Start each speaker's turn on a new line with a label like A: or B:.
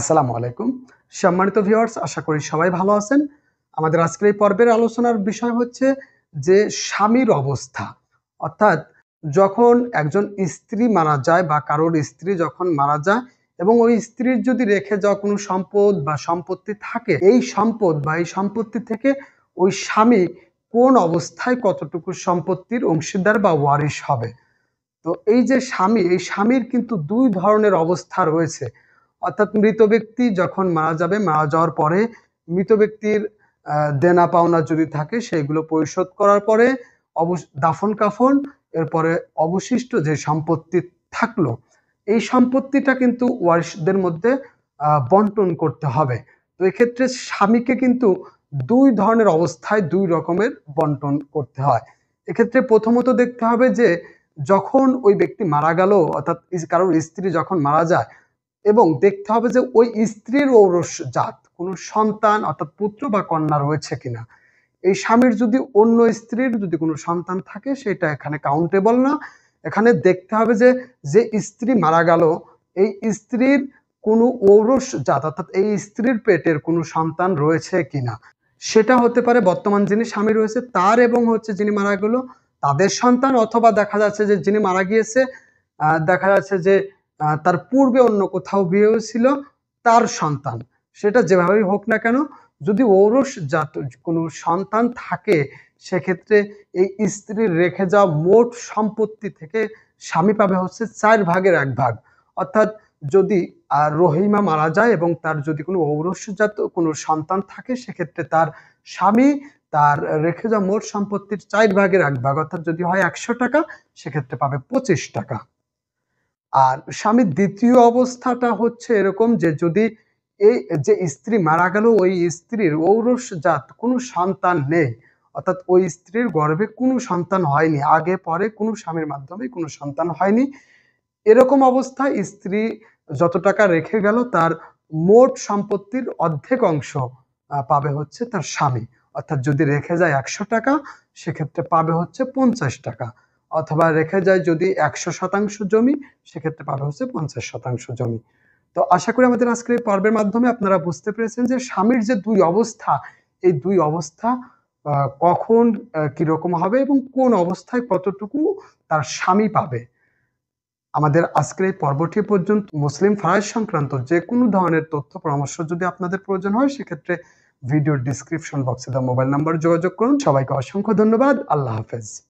A: আসসালামু আলাইকুম। সম্মানিত ভিউয়ার্স, আশা করি সবাই ভালো আছেন। আমাদের আজকের এই পর্বের আলোচনার বিষয় হচ্ছে যে স্বামীর অবস্থা। অর্থাৎ যখন একজন স্ত্রী মারা যায় বা কারোর স্ত্রী যখন মারা যায় এবং ওই স্ত্রীর যদি রেখে যাওয়া কোনো সম্পদ বা সম্পত্তি থাকে, এই সম্পদ বা এই সম্পত্তি থেকে ওই স্বামী কোন অবস্থায় কতটুকু সম্পত্তির অংশীদার বা ওয়ারিশ হবে। তো এই যে স্বামী, এই স্বামীর কিন্তু ২ ধরনের অবস্থা রয়েছে। অর্থাৎ মৃত ব্যক্তি যখন মারা যাবে, মারা যাওয়ার পরে মৃত ব্যক্তির দেনা পাওনা যদি থাকে সেগুলো পরিশোধ করার পরে দাফন-কাফন, এরপরে অবশিষ্ট যে সম্পত্তি থাকলো, এই সম্পত্তিটা কিন্তু ওয়ারিশদের মধ্যে বন্টন করতে হবে। তো এক্ষেত্রে স্বামীকে কিন্তু ২ ধরনের অবস্থায় ২ রকমের বন্টন করতে হয়। এক্ষেত্রে প্রথমত দেখতে হবে যে যখন ওই ব্যক্তি মারা গেল, অর্থাৎ কারোর স্ত্রী যখন মারা যায়, এবং দেখতে হবে যে ওই স্ত্রীর ঔরসজাত কোনো সন্তান অর্থাৎ পুত্র বা কন্যা রয়েছে কিনা। এই স্বামীর যদি অন্য স্ত্রীর যদি কোনো সন্তান থাকে সেটা এখানে কাউন্টেবল না। এখানে দেখতে হবে যে, যে স্ত্রী মারা গেল এই স্ত্রীর কোনো ঔরসজাত অর্থাৎ এই স্ত্রীর পেটের কোনো সন্তান রয়েছে কিনা। সেটা হতে পারে বর্তমান যিনি স্বামী রয়েছে তার এবং যিনি মারা গেল তাদের সন্তান, অথবা দেখা যাচ্ছে যে যিনি মারা গিয়েছে দেখা যাচ্ছে যে তার পূর্বে অন্য কোথাও বিয়ে হয়েছিল তার সন্তান। সেটা যেভাবেই হোক না কেন, যদি ঔরসজাত কোনো সন্তান থাকে সেক্ষেত্রে এই স্ত্রীর রেখে যাওয়া মোট সম্পত্তি থেকে স্বামী পাবে 4 ভাগের 1 ভাগ। অর্থাৎ যদি রহিমা মারা যায় এবং তার যদি কোনো ঔরসজাত কোনো সন্তান থাকে সেক্ষেত্রে তার স্বামী তার রেখে যাওয়া মোট সম্পত্তির 4 ভাগের 1 ভাগ, অর্থাৎ যদি হয় 100 টাকা সেক্ষেত্রে পাবে 25 টাকা। আর স্বামীর দ্বিতীয় অবস্থাটা হচ্ছে এরকম যে যদি এই যে স্ত্রী মারা গেল ওই স্ত্রীর ঔরসজাত কোনো সন্তান নেই, অর্থাৎ ওই স্ত্রীর গর্ভে কোনো সন্তান হয়নি, আগে পরে কোনো স্বামীর মাধ্যমে কোনো সন্তান হয়নি, এরকম অবস্থায় স্ত্রী যত টাকা রেখে গেল তার মোট সম্পত্তির অর্ধেক অংশ পাবে তার স্বামী। অর্থাৎ যদি রেখে যায় 100 টাকা সেক্ষেত্রে পাবে 50 টাকা, অথবা রেখে যায় যদি 100% জমি সেক্ষেত্রে পাবে 50% জমি। তো আশা করি আমাদের আজকের এই পর্বের মাধ্যমে আপনারা বুঝতে পেরেছেন যে স্বামীর যে 2 অবস্থা, এই 2 অবস্থা কখন কিরকম হবে এবং কোন অবস্থায় কতটুকু তার স্বামী পাবে। আমাদের আজকের এই পর্বটি পর্যন্ত মুসলিম ফারাজ সংক্রান্ত যে কোনো ধরনের তথ্য পরামর্শ যদি আপনাদের প্রয়োজন হয় সেক্ষেত্রে ভিডিওর ডিসক্রিপশন বক্সে দেওয়া মোবাইল নাম্বারে যোগাযোগ করুন। সবাইকে অসংখ্য ধন্যবাদ। আল্লাহ হাফেজ।